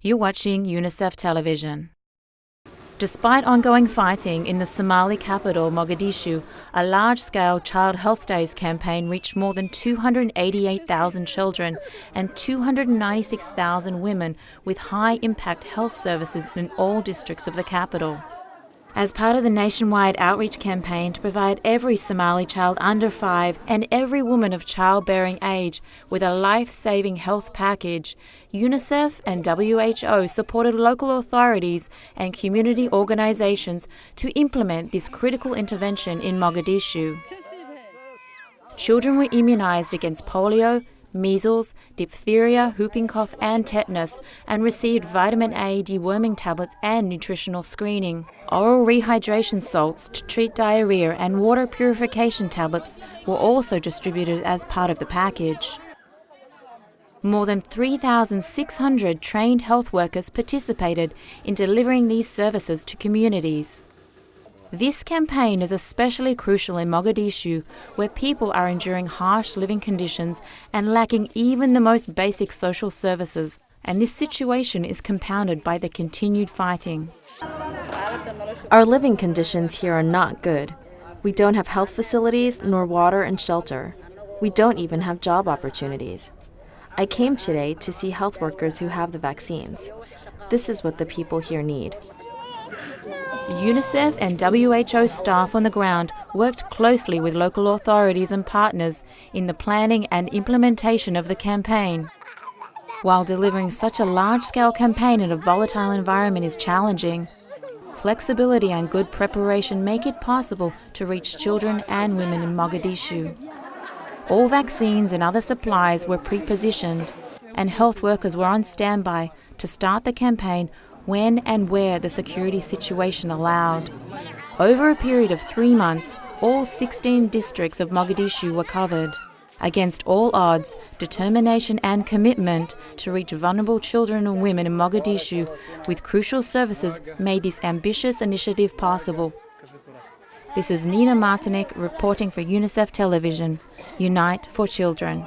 You're watching UNICEF television. Despite ongoing fighting in the Somali capital, Mogadishu, a large-scale Child Health Days campaign reached more than 288,000 children and 296,000 women with high-impact health services in all districts of the capital. As part of the nationwide outreach campaign to provide every Somali child under 5 and every woman of childbearing age with a life-saving health package, UNICEF and WHO supported local authorities and community organisations to implement this critical intervention in Mogadishu. Children were immunised against polio, measles, diphtheria, whooping cough and tetanus, and received vitamin A deworming tablets and nutritional screening. Oral rehydration salts to treat diarrhea and water purification tablets were also distributed as part of the package. More than 3,600 trained health workers participated in delivering these services to communities. This campaign is especially crucial in Mogadishu, where people are enduring harsh living conditions and lacking even the most basic social services, and this situation is compounded by the continued fighting. Our living conditions here are not good. We don't have health facilities, nor water and shelter. We don't even have job opportunities. I came today to see health workers who have the vaccines. This is what the people here need. UNICEF and WHO staff on the ground worked closely with local authorities and partners in the planning and implementation of the campaign. While delivering such a large-scale campaign in a volatile environment is challenging, flexibility and good preparation make it possible to reach children and women in Mogadishu. All vaccines and other supplies were pre-positioned, and health workers were on standby to start the campaign when and where the security situation allowed. Over a period of 3 months, all 16 districts of Mogadishu were covered. Against all odds, determination and commitment to reach vulnerable children and women in Mogadishu with crucial services made this ambitious initiative possible. This is Nina Martinek reporting for UNICEF Television. Unite for Children.